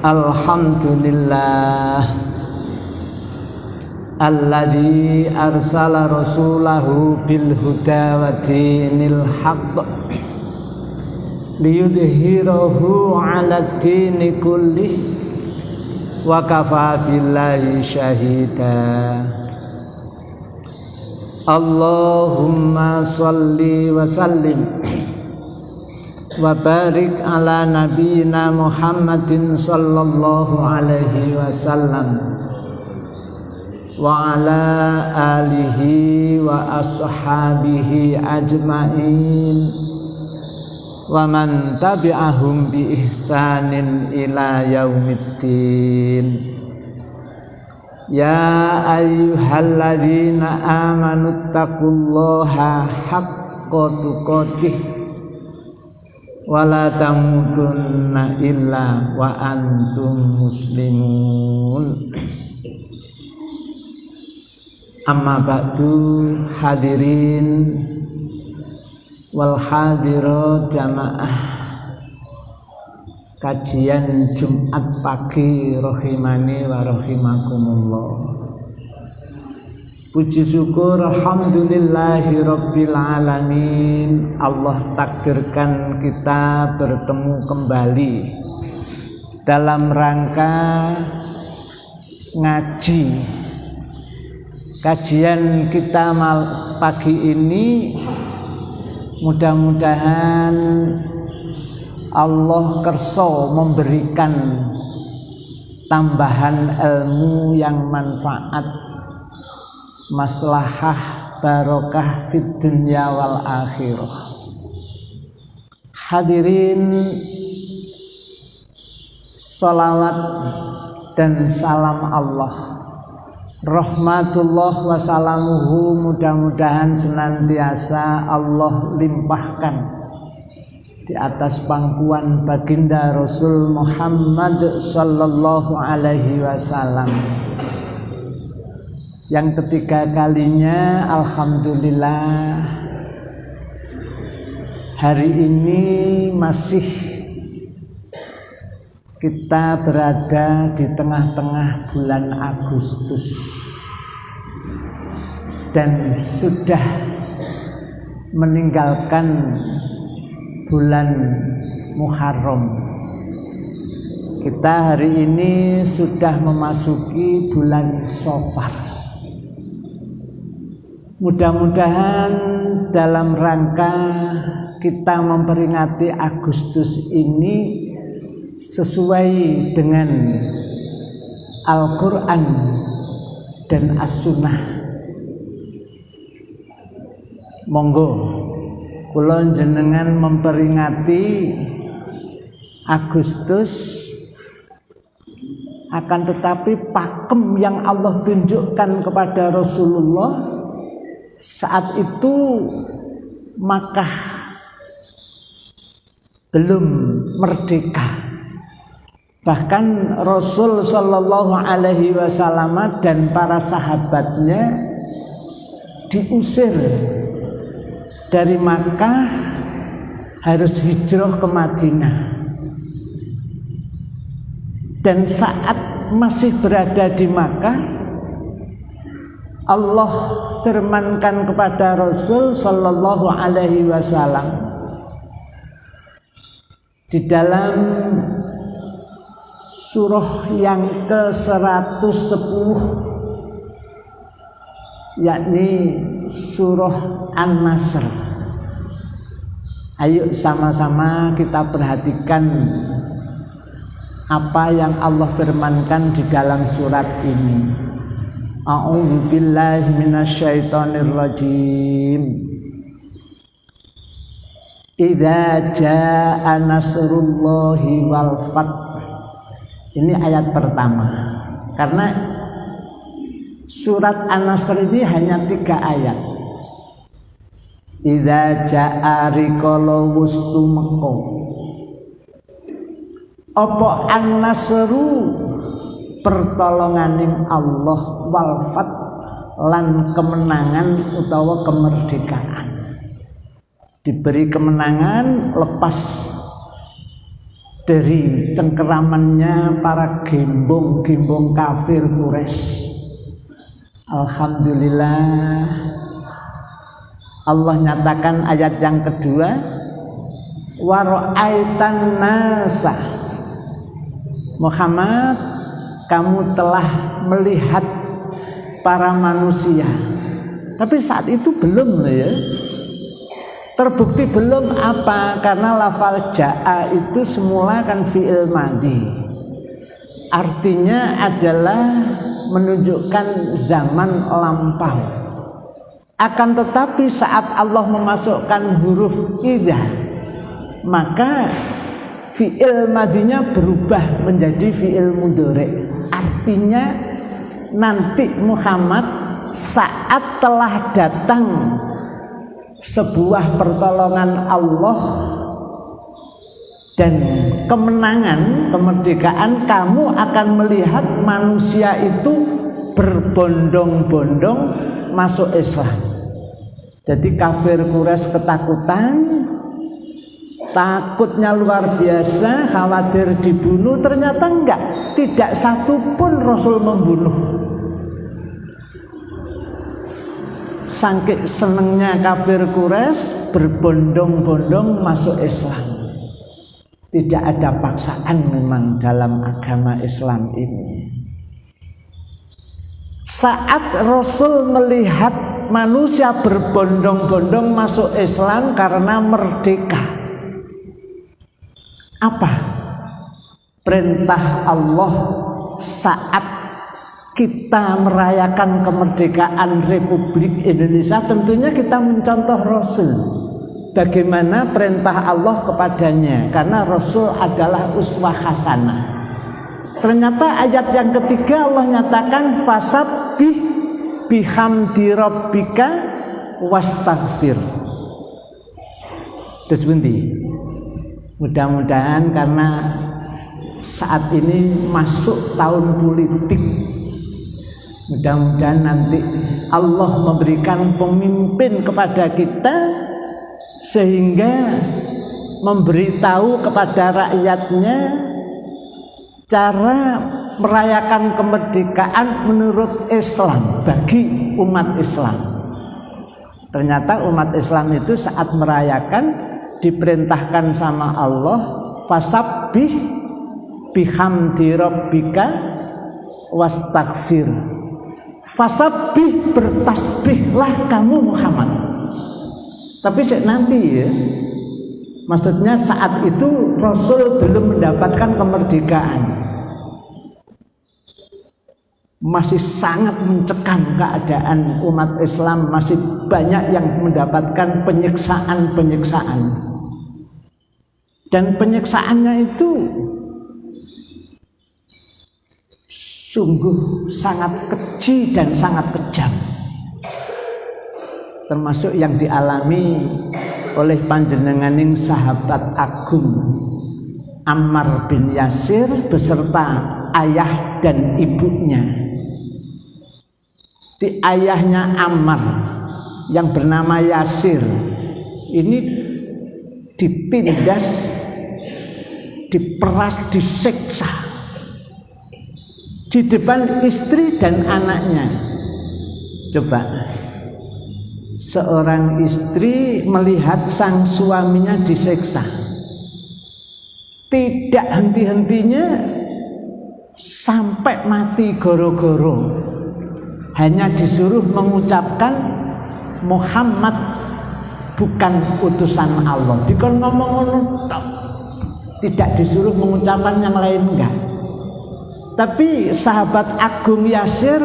Alhamdulillah alladzi arsala rasulahu bil huda wa dinil haqq liyudhhirahu 'ala dini kullih wa kafa billahi syahida. Allahumma shalli wa sallim wa barik ala nabiyyina Muhammadin sallallahu alaihi wasallam wa ala alihi wa ashabihi ajmain wa man tabi'ahum bi ihsanin ila yaumiddin. Ya ayyuhalladzina amanu taqullaha haqqa tuqatih wa la tamutunna illa wa antum muslimun. Amma ba'du, hadirin wal hadirat jamaah kajian Jumat pagi rahimani wa rahimakumullah. Puji syukur alhamdulillahi rabbil alamin, Allah takdirkan kita bertemu kembali dalam rangka ngaji. Kajian kita pagi ini mudah-mudahan Allah kerso memberikan tambahan ilmu yang manfaat, maslahah, barokah fid dunya wal akhirah. Hadirin, salawat dan salam Allah, rahmatullah wa salamuhu, mudah-mudahan senantiasa Allah limpahkan di atas pangkuan baginda Rasul Muhammad sallallahu alaihi wasallam, yang ketiga kalinya alhamdulillah hari ini masih kita berada di tengah-tengah bulan Agustus dan sudah meninggalkan bulan Muharram. Kita hari ini sudah memasuki bulan Shafar. Mudah-mudahan dalam rangka kita memperingati Agustus ini sesuai dengan Al-Quran dan As-Sunnah. Monggo kula jenengan memperingati Agustus, akan tetapi pakem yang Allah tunjukkan kepada Rasulullah saat itu Makkah belum merdeka. Bahkan Rasul sallallahu alaihi wasallam dan para sahabatnya diusir dari Makkah, harus hijrah ke Madinah. Dan saat masih berada di Makkah, Allah firmankan kepada Rasul sallallahu alaihi wasallam di dalam surah yang ke-110, yakni surah An-Nasr. Ayo sama-sama kita perhatikan apa yang Allah firmankan di dalam surat ini. A'udzu billahi minasyaitonir rajim. Idza jaa nasrullahi wal fath. Ini ayat pertama. Karena surat An-Nasr ini hanya 3 ayat. Idza jaa rikala wustu Mekah. Apa An-Nasru pertolonganing Allah, wal fath lan kemenangan utawa kemerdekaan. Diberi kemenangan lepas dari cengkeramannya para gembong-gembong kafir Quraisy. Alhamdulillah, Allah nyatakan ayat yang kedua, wa ra'aitan nasa, Muhammad, kamu telah melihat para manusia. Tapi saat itu belum loh ya. Terbukti belum apa? Karena lafal ja'a itu semula kan fi'il madhi. Artinya adalah menunjukkan zaman lampau. Akan tetapi saat Allah memasukkan huruf idza, maka fi'il madhinya berubah menjadi fi'il mudhari'. Artinya nanti Muhammad saat telah datang sebuah pertolongan Allah dan kemenangan, kemerdekaan, kamu akan melihat manusia itu berbondong-bondong masuk Islam. Jadi kafir Quraisy ketakutan, takutnya luar biasa, khawatir dibunuh. Ternyata enggak, tidak satu pun Rasul membunuh. Saking senengnya kafir Quraisy berbondong-bondong masuk Islam. Tidak ada paksaan memang dalam agama Islam ini. Saat Rasul melihat manusia berbondong-bondong masuk Islam karena merdeka, apa perintah Allah saat kita merayakan kemerdekaan Republik Indonesia? Tentunya kita mencontoh Rasul. Bagaimana perintah Allah kepadanya, karena Rasul adalah uswah hasanah. Ternyata ayat yang ketiga Allah nyatakan fasabbih bihamdi rabbika wastaghfir. Terus bunti. Mudah-mudahan karena saat ini masuk tahun politik, mudah-mudahan nanti Allah memberikan pemimpin kepada kita sehingga memberitahu kepada rakyatnya cara merayakan kemerdekaan menurut Islam bagi umat Islam. Ternyata umat Islam itu saat merayakan diperintahkan sama Allah fasabbih bihamdi rabbika wastaghfir. Fasabbih, bertasbihlah kamu Muhammad. Tapi nanti ya, maksudnya saat itu Rasul belum mendapatkan kemerdekaan, masih sangat mencekam keadaan umat Islam, masih banyak yang mendapatkan penyiksaan-penyiksaan, dan penyiksaannya itu sungguh sangat keji dan sangat kejam, termasuk yang dialami oleh panjenenganing sahabat agung Ammar bin Yasir beserta ayah dan ibunya. Di ayahnya Ammar yang bernama Yasir ini ditindas, diperas, disiksa di depan istri dan anaknya. Coba seorang istri melihat sang suaminya disiksa, tidak henti-hentinya sampai mati goro-goro, hanya disuruh mengucapkan Muhammad bukan utusan Allah. Dikon ngomong tidak disuruh mengucapkan yang lain, enggak. Tapi sahabat agung Yasir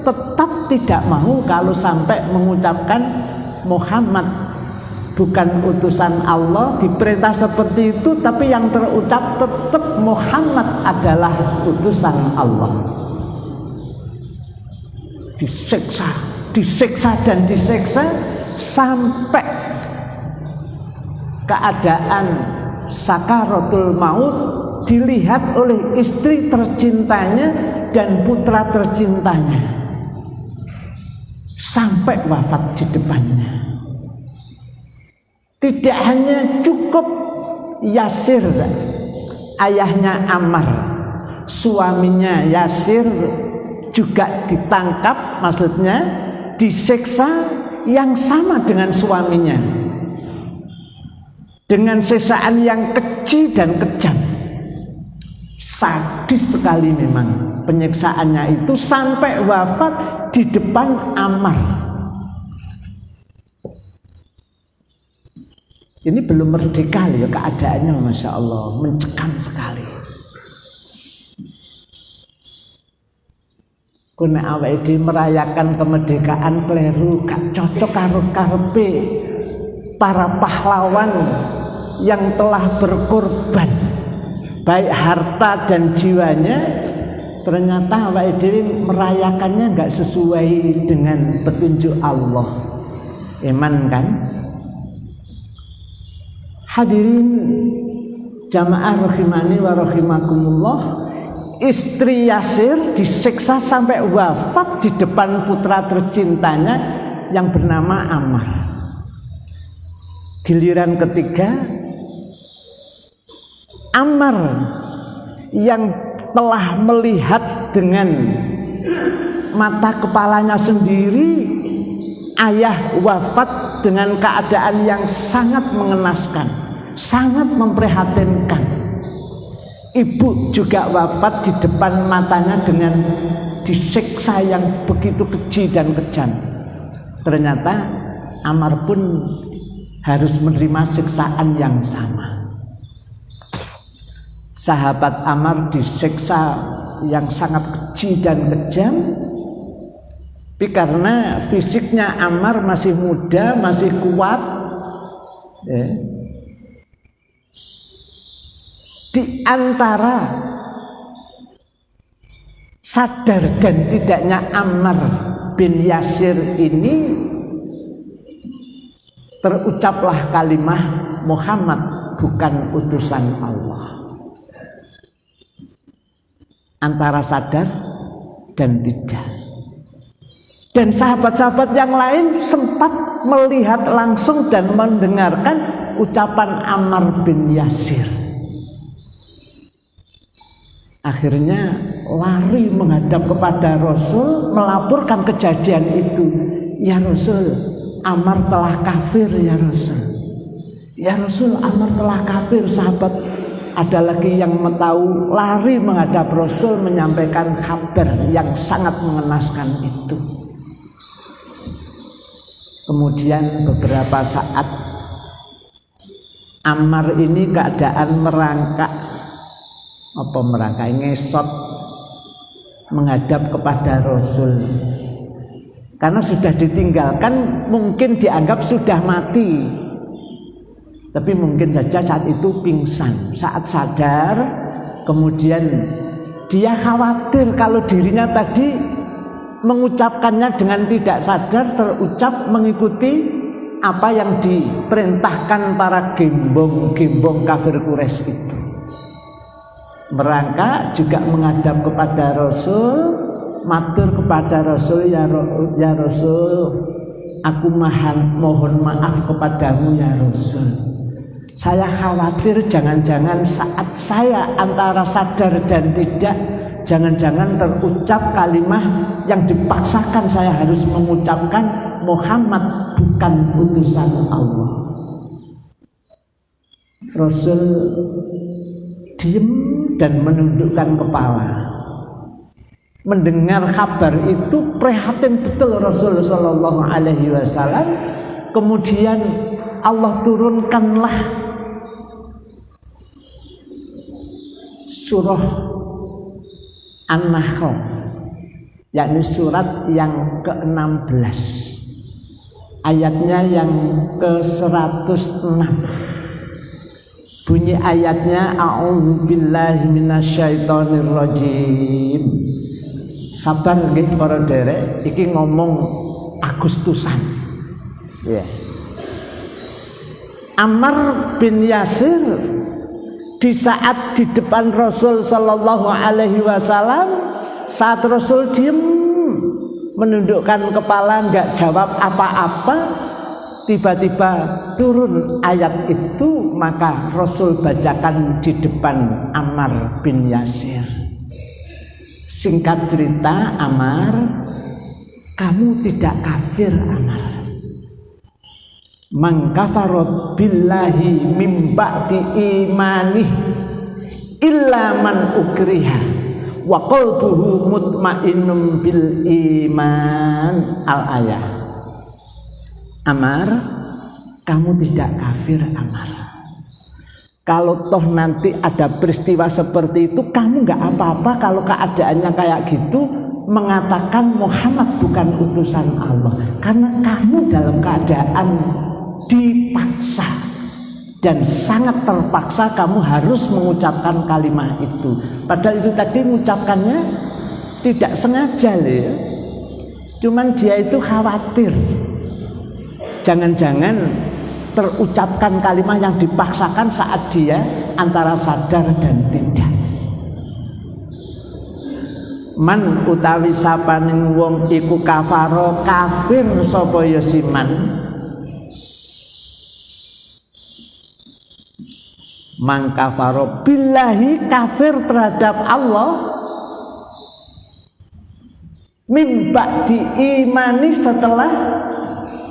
tetap tidak mau kalau sampai mengucapkan Muhammad bukan utusan Allah. Diperintah seperti itu, tapi yang terucap tetap Muhammad adalah utusan Allah. Disiksa, disiksa dan disiksa sampai keadaan sakaratul maut dilihat oleh istri tercintanya dan putra tercintanya, sampai wafat di depannya. Tidak hanya cukup Yasir, ayahnya Ammar, suaminya Yasir juga ditangkap, maksudnya disiksa yang sama dengan suaminya, dengan siksaan yang keji dan kejam. Sadis sekali memang penyiksaannya itu, sampai wafat di depan Ammar. Ini belum merdeka ya keadaannya, Masya Allah, mencekam sekali. Kuna awake dhewe merayakan kemerdekaan kleru, gak cocok karo karepe para pahlawan yang telah berkorban baik harta dan jiwanya. Ternyata awake dhewe merayakannya gak sesuai dengan petunjuk Allah. Iman kan? Hadirin jamaah rahimani wa rahimakumullah, istri Yasir disiksa sampai wafat di depan putra tercintanya yang bernama Ammar. Giliran ketiga, Ammar yang telah melihat dengan mata kepalanya sendiri ayah wafat dengan keadaan yang sangat mengenaskan, sangat memprihatinkan. Ibu juga wafat di depan matanya dengan disiksa yang begitu keji dan kejam. Ternyata Ammar pun harus menerima siksaan yang sama. Sahabat Ammar disiksa yang sangat keji dan kejam, tapi karena fisiknya Ammar masih muda, masih kuat, di antara sadar dan tidaknya Ammar bin Yasir ini terucaplah kalimah Muhammad bukan utusan Allah. Antara sadar dan tidak. Dan sahabat-sahabat yang lain sempat melihat langsung dan mendengarkan ucapan Ammar bin Yasir. Akhirnya lari menghadap kepada Rasul, melaporkan kejadian itu. Ya Rasul, Ammar telah kafir ya Rasul. Ya Rasul, Ammar telah kafir. Sahabat ada lagi yang tahu, lari menghadap Rasul menyampaikan kabar yang sangat mengenaskan itu. Kemudian beberapa saat Ammar ini keadaan merangkak, ngesot menghadap kepada Rasul. Karena sudah ditinggalkan, mungkin dianggap sudah mati. Tapi mungkin saja saat itu pingsan. Saat sadar, kemudian dia khawatir kalau dirinya tadi mengucapkannya dengan tidak sadar, terucap mengikuti apa yang diperintahkan para gembong-gembong kafir Quraisy itu. Merangkak juga menghadap kepada Rasul, matur kepada Rasul, ya Rasul, aku mohon maaf kepadamu ya Rasul. Saya khawatir jangan-jangan saat saya antara sadar dan tidak, jangan-jangan terucap kalimah yang dipaksakan saya harus mengucapkan, Muhammad bukan utusan Allah. Rasul diam dan menundukkan kepala. Mendengar kabar itu prihatin betul Rasul sallallahu alaihi wasallam. Kemudian Allah turunkanlah surah An-Nahl, yakni surat yang ke-16, ayatnya yang ke-106. Bunyi ayatnya, a'udzubillahi minasyaitonirrajim. Sabar nggih para derek, iki ngomong Agustusan. Ya. Ammar bin Yasir di saat di depan Rasul sallallahu alaihi wasallam, saat Rasul diam menundukkan kepala, enggak jawab apa-apa, tiba-tiba turun ayat itu, maka Rasul bacakan di depan Ammar bin Yasir. Singkat cerita, Ammar, kamu tidak kafir, Ammar. Man kafara billahi mim ba'di imanih illa man ukriha wa qalbuhu mutmainnun bil iman. Al-ayah. Ammar, kamu tidak kafir, Ammar. Kalau toh nanti ada peristiwa seperti itu, kamu nggak apa-apa kalau keadaannya kayak gitu mengatakan Muhammad bukan utusan Allah, karena kamu dalam keadaan dipaksa dan sangat terpaksa kamu harus mengucapkan kalimat itu. Padahal itu tadi mengucapkannya tidak sengaja ya. Cuman dia itu khawatir jangan-jangan terucapkan kalimat yang dipaksakan saat dia antara sadar dan tidak. Man utawi sapaning wong iku kafaro kafir sapa ya siman. Man kafaro billahi kafir terhadap Allah mim ba'di imani setelah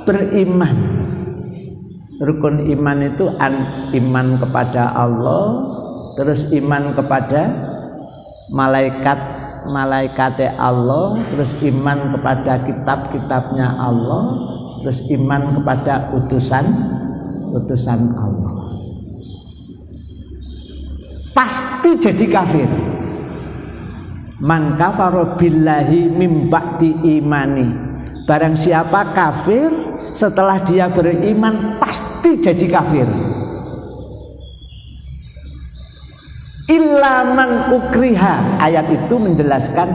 beriman. Rukun iman itu iman kepada Allah, terus iman kepada malaikat Allah, terus iman kepada kitab-kitabnya Allah, terus iman kepada utusan Allah. Pasti jadi kafir. Man kafara billahi mim ba'di imani. Barang siapa kafir setelah dia beriman pasti jadi kafir. Ilaman ukriha, ayat itu menjelaskan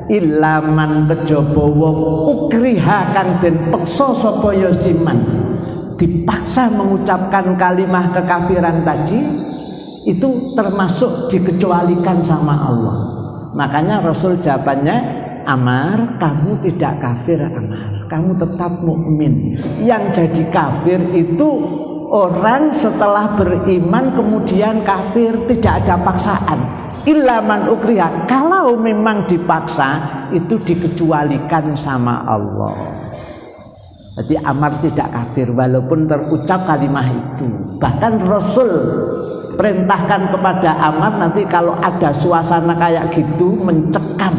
ilaman kejaba wong ukriha kang den peksa sapa ya siman, dipaksa mengucapkan kalimat kekafiran tadi, itu termasuk dikecualikan sama Allah. Makanya Rasul jawabannya, Ammar, kamu tidak kafir, Ammar, kamu tetap mukmin. Yang jadi kafir itu orang setelah beriman kemudian kafir, tidak ada paksaan. Illa man ukriha, kalau memang dipaksa itu dikecualikan sama Allah. Jadi Ammar tidak kafir walaupun terucap kalimat itu. Bahkan Rasul perintahkan kepada Ammar nanti kalau ada suasana kayak gitu mencekam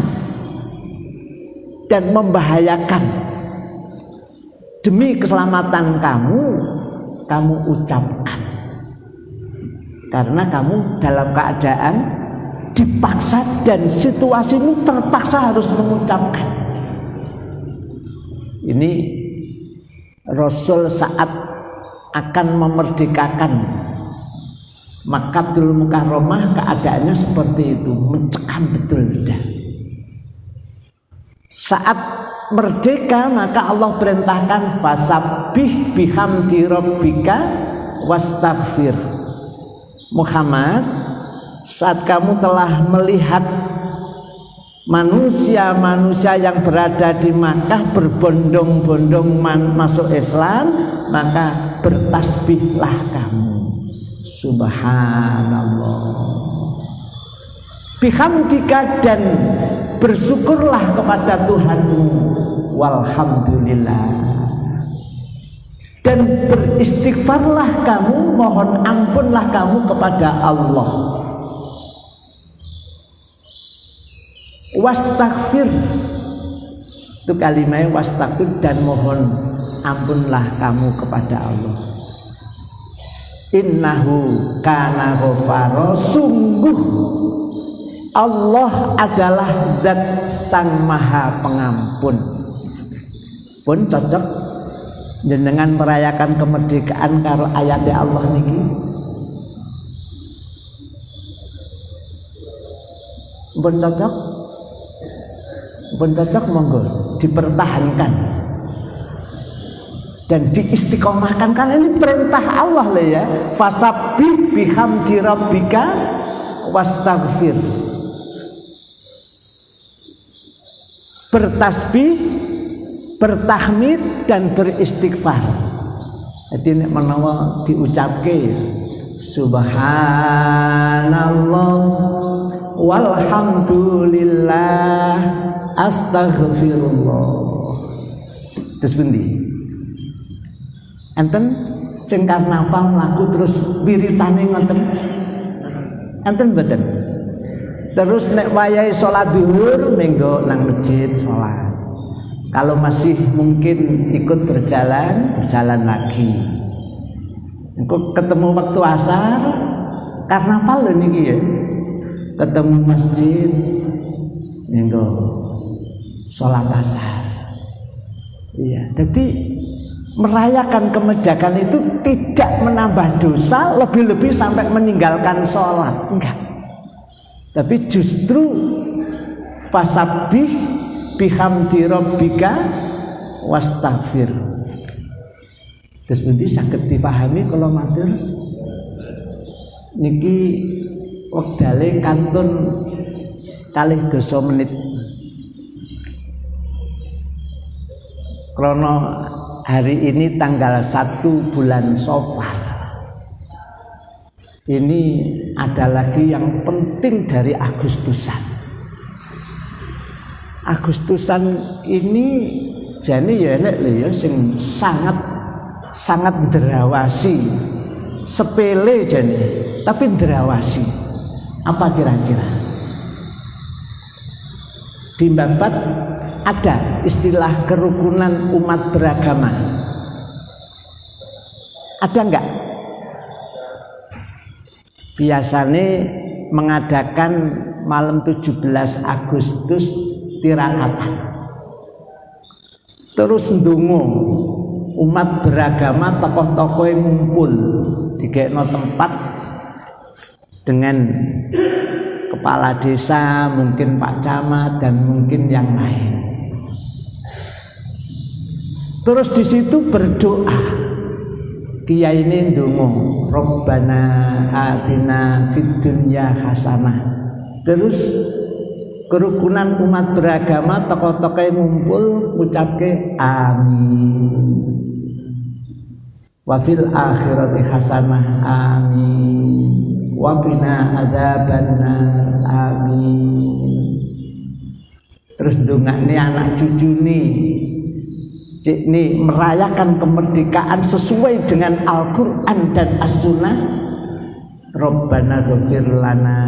dan membahayakan, demi keselamatan kamu ucapkan, karena kamu dalam keadaan dipaksa dan situasimu terpaksa harus mengucapkan. Ini Rasul saat akan memerdekakan Makkahul Mukarramah, keadaannya seperti itu, mencekam betul dah. Saat merdeka maka Allah perintahkan fasabbih bihamdi rabbika wastaghfir. Muhammad, saat kamu telah melihat manusia-manusia yang berada di Makkah berbondong-bondong masuk Islam, maka bertasbihlah kamu. Subhanallah. Bihamdika, dan bersyukurlah kepada Tuhanmu. Walhamdulillah. Dan beristighfarlah kamu, mohon ampunlah kamu kepada Allah. Wastaghfir, itu kalimatnya wastaghfir, dan mohon ampunlah kamu kepada Allah. Innahu kana ghafara, sungguh Allah adalah zat sang maha pengampun. Pun cocok jenengan merayakan kemerdekaan karo ayatnya Allah niki. Pun cocok monggo dipertahankan dan diistiqomahkan, karena ini perintah Allah lah ya. Fasabbih bihamdi rabbika wastaghfir. Bertasbih, bertahmid, dan beristighfar. Jadi nek menawa diucapke subhanallah walhamdulillah astaghfirullah. Terus pundi? Enten sing karnaval laku terus wiritane ngoten. Enten mboten? Terus nek wayahe salat zuhur menggo nang masjid salat. Kalau masih mungkin ikut berjalan lagi. Engko ketemu waktu asar karnaval lho niki ya. Ketemu masjid menggo salat asar. Iya, jadi merayakan kemerdekaan itu tidak menambah dosa, lebih-lebih sampai meninggalkan sholat, enggak. Tapi justru fasabbih bihamdi rabbika wastaghfir. Terus pundi saged dipahami kalau matur niki wektale kantun 2 menit. Krono hari ini tanggal 1 bulan Safar. Ini ada lagi yang penting dari Agustusan. Agustusan ini jane ya nek lho ya sing sangat ndrawasi. Sepele jane, tapi ndrawasi. Apa kira-kira? Di Babat ada istilah kerukunan umat beragama. Ada enggak? Biasanya mengadakan malam 17 Agustus tirakatan. Terus ndonga umat beragama, tokoh-tokoh yang ngumpul digekno tempat dengan kepala desa, mungkin Pak Camat dan mungkin yang lain. Terus di situ berdoa. Kiai ini ndonga, Rabbana atina fid dunya hasanah. Terus kerukunan umat beragama, tokoh-tokoh yang ngumpul ngucapke amin. Wa fil akhirati hasanah amin. Wa qina adzabannar amin. Terus ndongakne anak cucune ini merayakan kemerdekaan sesuai dengan Al-Quran dan As-Sunnah. Rabbana ghfir lana,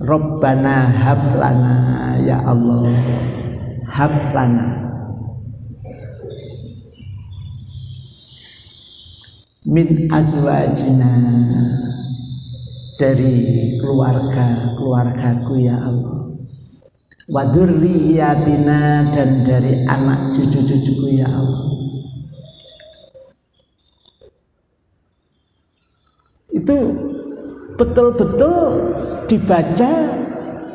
Rabbana hab lana, ya Allah hab lana min azwajina, dari keluargaku ya Allah, wa dzurriyyatina, dan dari anak cucu-cucuku ya Allah. Itu betul-betul dibaca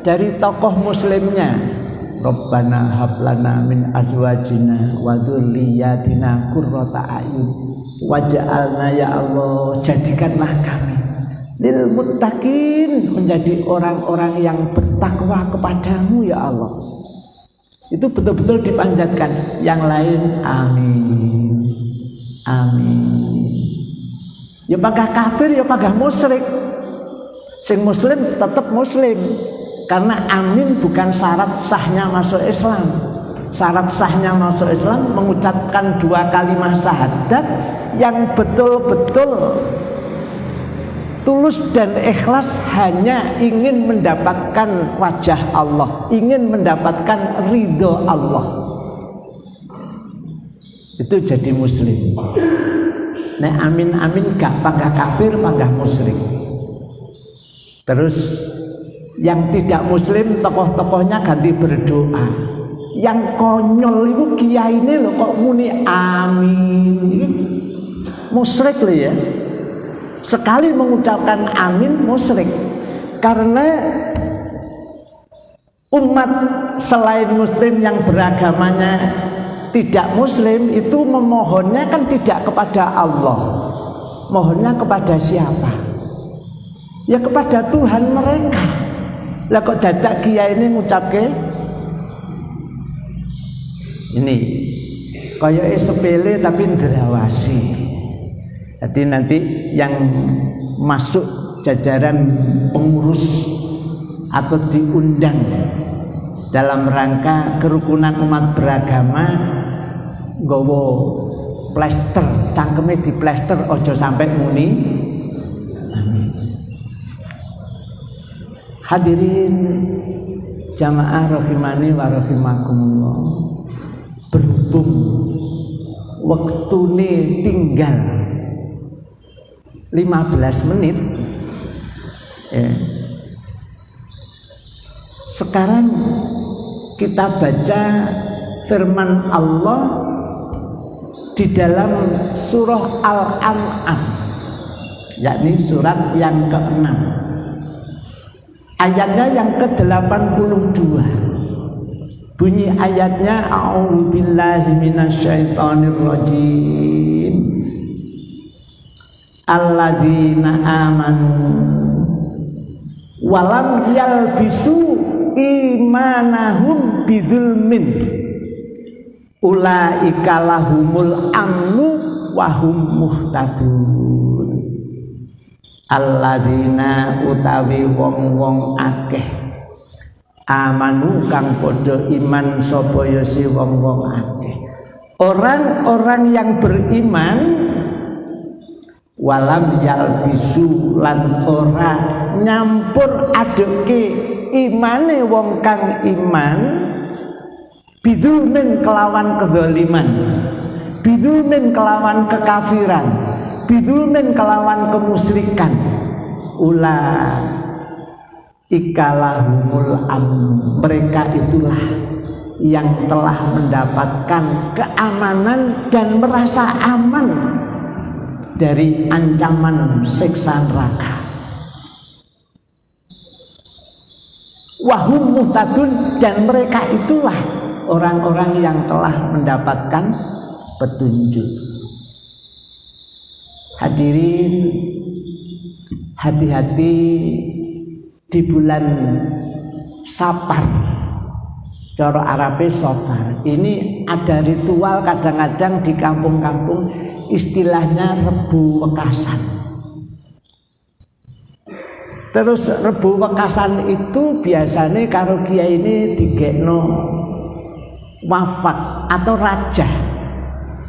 dari tokoh muslimnya. Rabbana hablana min azwajina wa dzurriyyatina qurrata a'yun waj'alna, ya Allah jadikanlah kami lil muttaqin, menjadi orang-orang yang bertakwa kepadamu ya Allah. Itu betul-betul dipanjatkan. Yang lain amin, amin. Ya pagah kafir, ya pagah musyrik. Sing muslim tetap muslim, karena amin bukan syarat sahnya masuk Islam. Syarat sahnya masuk Islam mengucapkan 2 kalimat syahadat yang betul-betul tulus dan ikhlas, hanya ingin mendapatkan wajah Allah, ingin mendapatkan ridho Allah. Itu jadi muslim. Nah amin-amin gak panggah kafir, panggah musyrik. Terus yang tidak muslim, tokoh-tokohnya ganti berdoa. Yang konyol itu kiai ini loh kok muni amin. Musyrik loh ya. Sekali mengucapkan amin musyrik. Karena umat selain muslim yang beragamanya tidak muslim itu memohonnya kan tidak kepada Allah. Mohonnya kepada siapa? Ya kepada Tuhan mereka. Lah kok dadak kiai ini ngucapke ini Kayake sepele tapi ndrawasi. Jadi nanti yang masuk jajaran pengurus atau diundang dalam rangka kerukunan umat beragama nggawa plester, cangkeme di plester ojo sampai muni. Amin. Hadirin jamaah rahimani wa rahimakumullah. Berhubung waktune tinggal 15 menit sekarang kita baca firman Allah di dalam surah Al-An'am, yakni surat yang ke-6, ayatnya yang ke-82. Bunyi ayatnya, a'udzubillahi minasyaitonirrajim. Alladzina amanu walam yalbisu imanahum bidzulmin ulaika lahumul amnu wa hum muhtadun. Alladzina utawi wong-wong akeh amanu kang padha iman sapa ya si wong-wong akeh. Orang-orang yang beriman walam yalbisu lan ora nyampur aduke imane wong kang iman bidzulmin kelawan kezaliman, bidzulmin kelawan kekafiran, bidzulmin kelawan kemusyrikan. Ikalahumul amn, mereka itulah yang telah mendapatkan keamanan dan merasa aman dari ancaman siksa neraka. Wahum muhtadun, dan mereka itulah orang-orang yang telah mendapatkan petunjuk. Hadirin, hati-hati di bulan Safar, cara Arabe Safar. Ini ada ritual kadang-kadang di kampung-kampung, istilahnya Rebu Wekasan. Terus Rebu Wekasan itu biasanya karo kiai ini digekno wafat atau raja.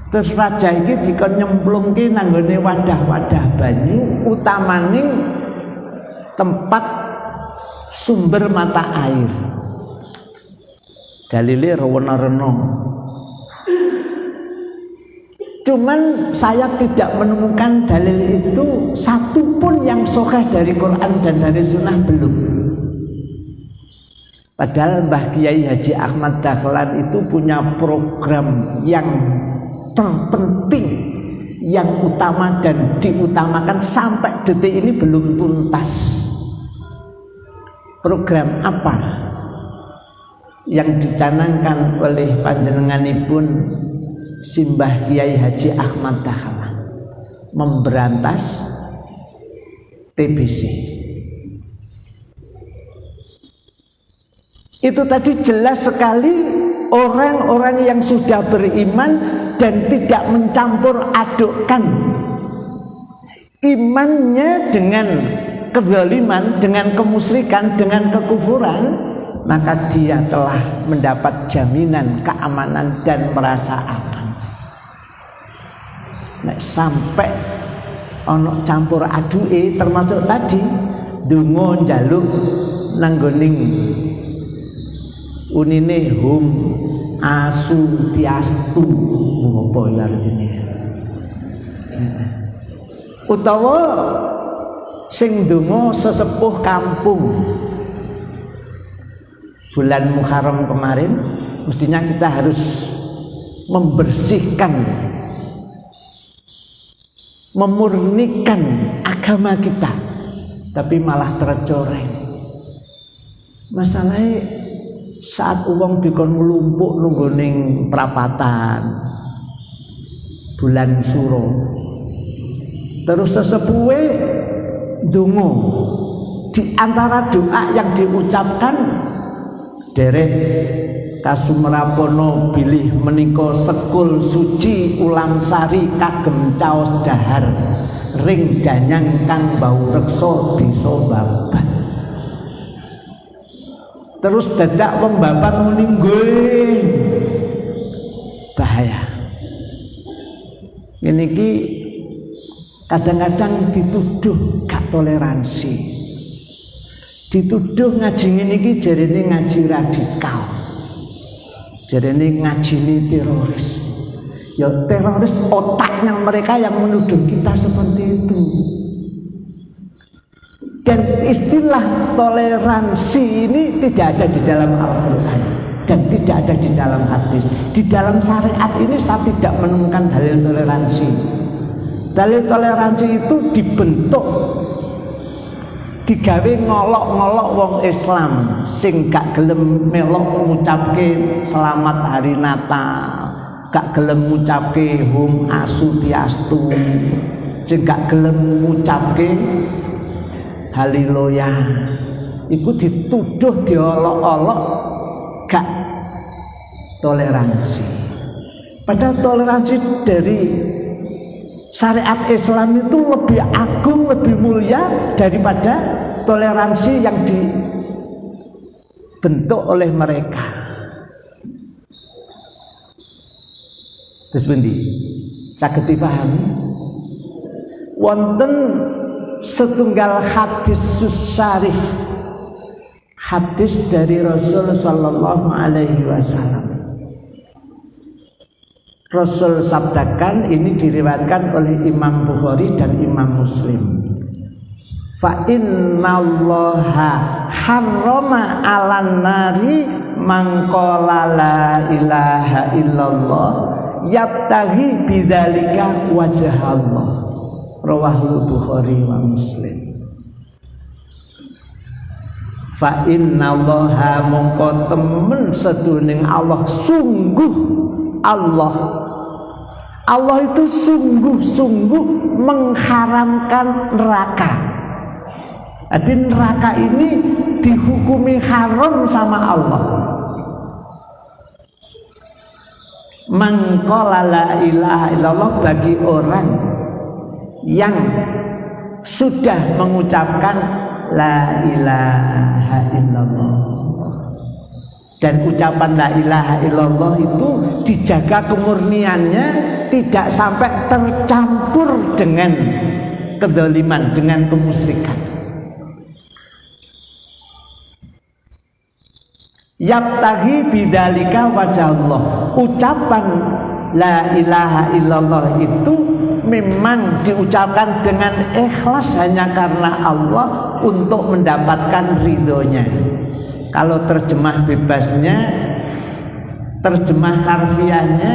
Terus raja ini dikon nyemplungke nanggone wadah-wadah banyu utamaning tempat sumber mata air. Dalile rena-rena. Cuman saya tidak menemukan dalil itu satupun yang sahih dari Quran dan dari Sunnah, belum. Padahal Mbah Kiai Haji Ahmad Dahlan itu punya program yang terpenting, yang utama dan diutamakan sampai detik ini belum tuntas. Program apa yang dicanangkan oleh panjenenganipun Simbah Kiai Haji Ahmad Dahlan? Memberantas TBC. Itu tadi jelas sekali orang-orang yang sudah beriman dan tidak mencampur adukkan imannya dengan kezaliman, dengan kemusyrikan, dengan kekufuran, maka dia telah mendapat jaminan keamanan dan merasa aman. Nek sampai ono campur aduke, termasuk tadi donga njaluk nanggoning unine hum asu tiastu, apa ya artine? Utawa sing donga sesepuh kampung. Bulan Muharram kemarin mestinya kita harus membersihkan, memurnikan agama kita, tapi malah tercoreng. Masalahnya saat uang dikon nglumpuk nunggu ning prapatan bulan Suro, terus sesepuhe donga, di antara doa yang diucapkan derek Kasumrapono bilih menika sekul suci ulam sari kagem caos dahar ring danyang kang bau reksa desa babat. Terus dadak wong babat muni nggih. Bahaya. Ini ki kadang-kadang dituduh gak toleransi. Dituduh ngaji ngene iki jarene ngaji radikal. Jarene ngajine teroris. Ya teroris otaknya mereka yang menuduh kita seperti itu. Dan istilah toleransi ini tidak ada di dalam Al-Quran dan tidak ada di dalam hadis. Di dalam syariat ini saya tidak menemukan dalil toleransi. Dalil toleransi itu dibentuk digawe ngolok-ngolok wong Islam sing gak gelem melok ngucapke selamat hari Natal, gak gelem ngucapke Hum Asutiastu, sing gak gelem ngucapke Haleluya, iku dituduh diolok-olok gak toleransi. Padahal toleransi dari syariat Islam itu lebih agung, lebih mulia daripada toleransi yang dibentuk oleh mereka. Terus pundi? Saged dipahami? Wonten setunggal hadis syarif, hadis dari Rasul sallallahu alaihi wasallam. Rasul sabdakan, ini diriwayatkan oleh Imam Bukhari dan Imam Muslim. Fa innallaha harrama 'alan nari man qala la ilaha illallah yabtaghi bidzalika wajh Allah. Rawahul Bukhari wa Muslim. Fa innallaha mongko temen seduning Allah, sungguh Allah itu sungguh-sungguh mengharamkan neraka. Jadi neraka ini dihukumi haram sama Allah. Man qala la ilaha illallah, bagi orang yang sudah mengucapkan la ilaha illallah. Dan ucapan la ilaha illallah itu dijaga kemurniannya, tidak sampai tercampur dengan kedzaliman, dengan kemusyrikan. Yabtaghi bidzalika wajh Allah. Ucapan la ilaha illallah itu memang diucapkan dengan ikhlas hanya karena Allah untuk mendapatkan ridhonya. Kalau terjemah bebasnya, terjemah harfiahnya,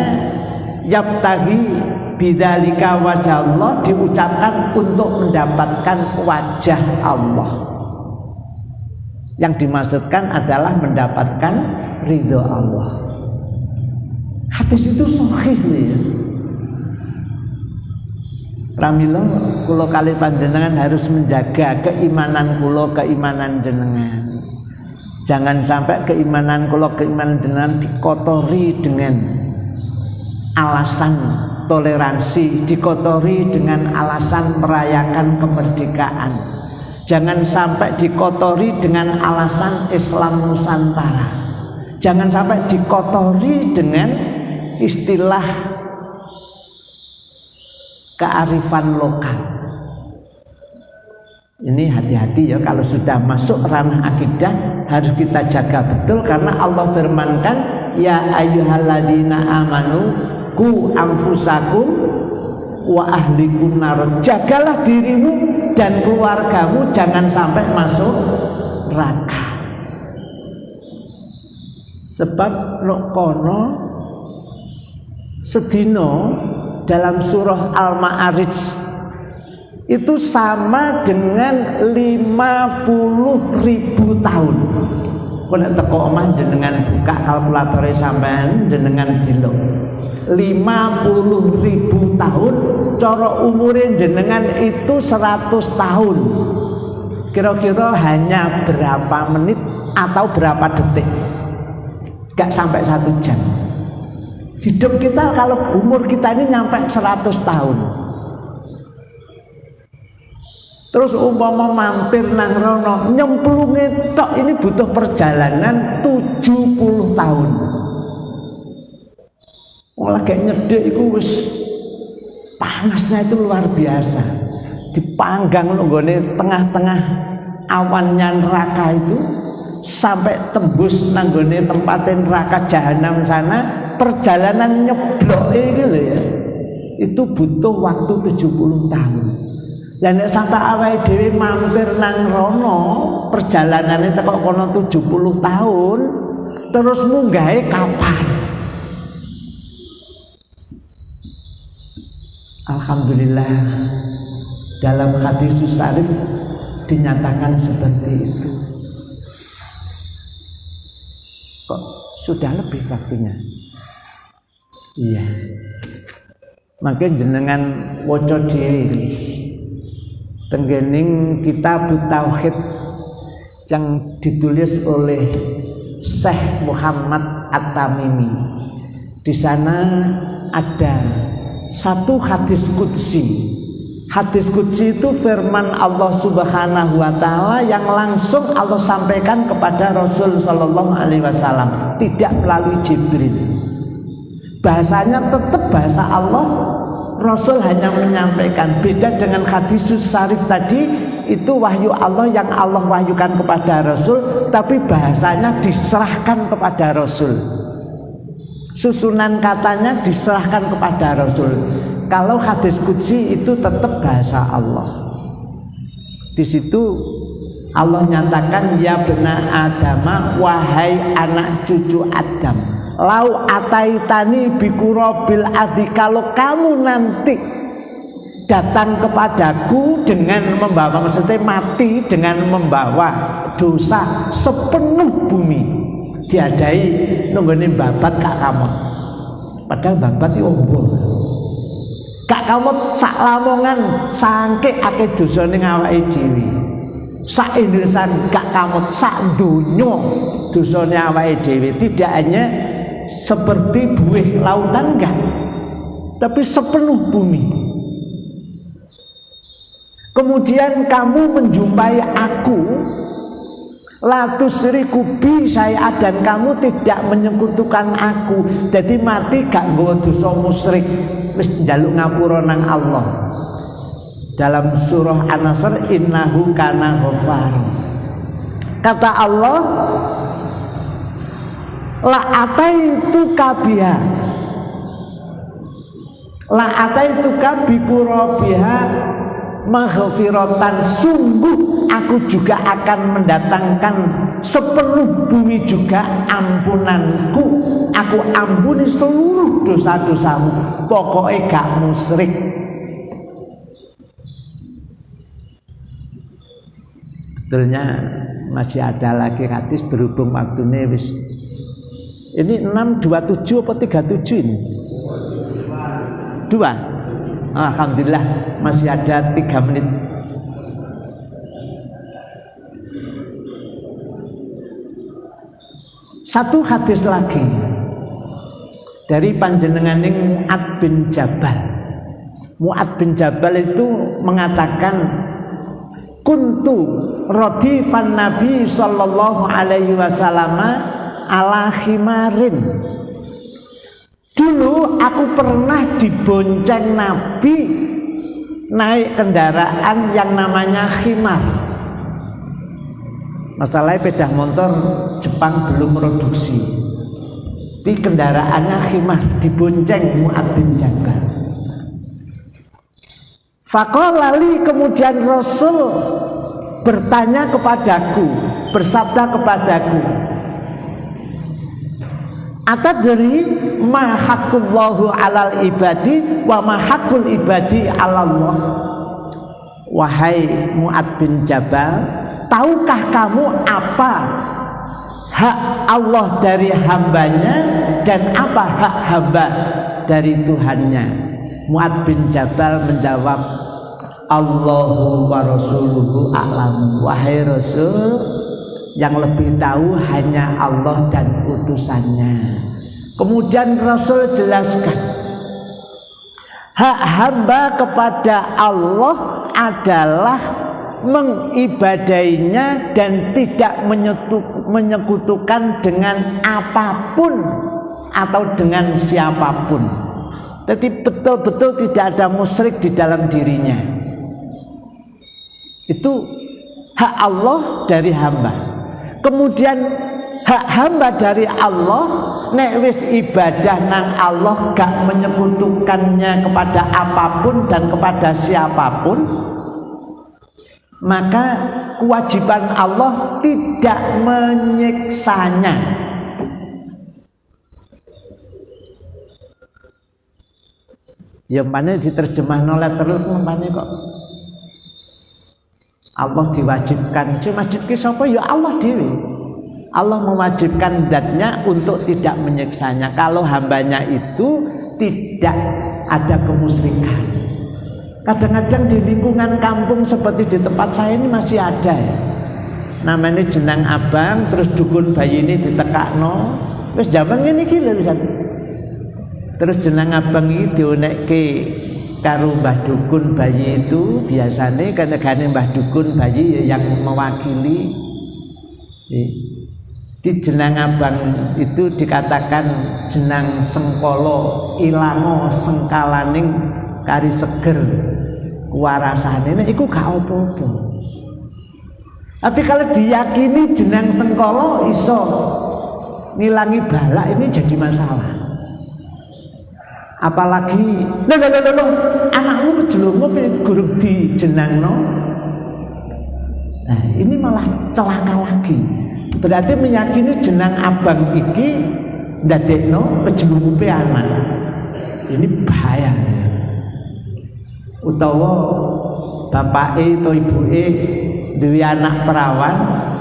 yabtaghi bidzalika wajh Allah, diucapkan untuk mendapatkan wajah Allah. Yang dimaksudkan adalah mendapatkan ridho Allah. Hadis itu sahih ya. Pramila kula kalih panjenengan harus menjaga keimanan kula, keimanan jenengan. Jangan sampai keimanan kula, keimanan jenengan dikotori dengan alasan toleransi, dikotori dengan alasan merayakan kemerdekaan. Jangan sampai dikotori dengan alasan Islam Nusantara. Jangan sampai dikotori dengan istilah kearifan lokal. Ini hati-hati ya, kalau sudah masuk ranah akidah harus kita jaga betul, karena Allah firmankan, ya ayyuhalladzina amanu qu anfusakum wa ahlikum nar. Jagalah dirimu dan keluargamu jangan sampai masuk neraka. Sebab nek kono sedina dalam surah Al-Ma'arij itu sama dengan 50.000 tahun. Kok teko omah jenengan buka kalkulator sampean jenengan delok. 50.000 tahun, cara umure jenengan itu 100 tahun. Kira-kira hanya berapa menit atau berapa detik? gak sampai 1 jam. Hidup kita kalau umur kita ini nyampe 100 tahun. Terus umpama mampir nang rono nyemplunge tok ini butuh perjalanan 70 tahun. Wong lagi nyedek iku wis panasnya itu luar biasa. Dipanggang nggone tengah-tengah awannya neraka itu sampai tembus nanggone tempatin neraka jahanam sana, perjalanan nyeblok gitu ya. Itu butuh waktu 70 tahun. Dan nek sampai awake dhewe mampir nang rono, perjalanane teko kono 70 tahun, terus munggahe kapan? Alhamdulillah dalam hadis syarif dinyatakan seperti itu. Kok sudah lebih waktunya? Iya. Makin jenengan waca dhewe tenggening kitab tauhid yang ditulis oleh Syekh Muhammad At-Tamimi. Di sana ada satu hadis qudsi. Hadis qudsi itu firman Allah Subhanahu wa taala yang langsung Allah sampaikan kepada Rasul sallallahu alaihi wasallam, tidak melalui Jibril. Bahasanya tetap bahasa Allah, Rasul hanya menyampaikan. Beda dengan hadis syarif tadi, itu wahyu Allah yang Allah wahyukan kepada Rasul, tapi bahasanya diserahkan kepada Rasul. Susunan katanya diserahkan kepada Rasul. Kalau hadis qudsi itu tetap bahasa Allah. Di situ Allah nyatakan, ya bena Adama, wahai anak cucu Adam, lau ataitani bikurobil adi, kalau kamu nanti datang kepadaku dengan membawa, maksudnya mati dengan membawa dosa sepenuh bumi, diadai nunggone babat kak kamu, padahal babat itu ombol kak kamu sak lamongan sangke ake dosa ning awake dhewe, sak Indonesia gak kamu sak donya dosane awake dhewe, tidak hanya seperti buih lautan enggak, tapi sepenuh bumi. Kemudian kamu menjumpai aku, la tusyriku bi syai'a, dan kamu tidak menyekutukan aku. Jadi mati gak nggawa dosa musyrik, wis njaluk ngapura nang Allah. Dalam surah An-Nasr, innahu kana ghafar. Kata Allah, la ataituka biha, la ataituka bikurabiha maghfiratan, sungguh aku juga akan mendatangkan sepenuh bumi juga ampunanku, aku ampuni seluruh dosa-dosamu, pokoknya gak musyrik. Betulnya masih ada lagi hadis, berhubung waktunya wis ini 6:27 apa 37 ini? 2. Alhamdulillah masih ada 3 menit. Satu hadis lagi dari panjenenganing Mu'ad bin Jabal. Mu'ad bin Jabal itu mengatakan, kuntu radifan Nabi sallallahu alaihi wasallam ala khimarin. Dulu aku pernah dibonceng Nabi naik kendaraan yang namanya khimar. Masalahnya sepeda motor Jepang belum produksi. Di kendaraannya khimar, dibonceng Mu'ad bin Jabal. Faqala li, kemudian Rasul bertanya kepadaku, bersabda kepadaku, atadri ma haqqullahu alal ibadi wa ma haqqul ibadi alallah. Wahai Mu'ad bin Jabal, tahukah kamu apa hak Allah dari hambanya dan apa hak hamba dari Tuhannya? Mu'ad bin Jabal menjawab, Allahu wa rasuluhu a'lam. Wahai Rasul, yang lebih tahu hanya Allah dan utusannya. Kemudian Rasul jelaskan, hak hamba kepada Allah adalah mengibadainya dan tidak menyekutukan dengan apapun atau dengan siapapun. Jadi betul-betul tidak ada musyrik di dalam dirinya. Itu hak Allah dari hamba. Kemudian hak hamba dari Allah, nek wis ibadah nang Allah gak menyekutukannya kepada apapun dan kepada siapapun, maka kewajiban Allah tidak menyiksanya. Ya mana diterjemah oleh terus mana kok Allah diwajibkan, wajibkan siapa? Ya Allah dewi. Allah mewajibkan zatnya untuk tidak menyiksanya. Kalau hambanya itu tidak ada kemusyrikan. Kadang-kadang di lingkungan kampung seperti di tempat saya ini masih ada ya. Namanya jenang abang, terus dukun bayi ini ditekakno. Wis jaman ngene iki lho. Terus jenang abang iki dionekke karo mbah dukun bayi itu, biasanya kadang-kadang mbah dukun bayi yang mewakili. Di jenang abang itu dikatakan jenang sengkolo ilango sengkalaning kari seger kuarasane iku gak apa-apa. Tapi kalau diyakini jenang sengkolo iso ngilangi balak, ini jadi masalah. Apalagi anakmu kejelungu guru di jenangno. Nah, ini malah celaka lagi. Berarti meyakini jenang abang iki ndadekno kejelungupe anak. Ini bahaya. Utawa bapake atau ibuke duwe anak perawan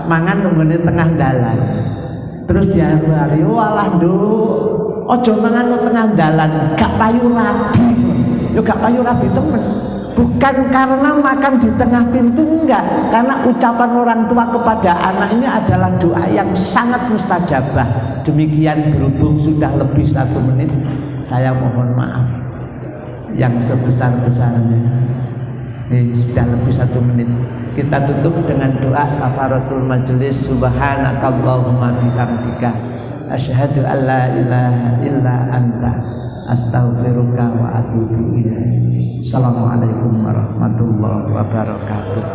mangan nunggone tengah dalan. Terus diarani, "Walah, Nduk, aja mangan nang tengah dalan, gak payu rabi." Yo gak payu rabi temen. Bukan karena makan di tengah pintu, enggak, karena ucapan orang tua kepada anak ini adalah doa yang sangat mustajabah. Demikian berhubung sudah lebih 1 menit, saya mohon maaf yang sebesar-besarnya. Sudah lebih 1 menit. Kita tutup dengan doa kafaratul majelis. Subhanakallahumma bihamdika asyhadu an la ilaha illa anta astaghfiruka wa atubu ilaik. Assalamualaikum warahmatullahi wabarakatuh.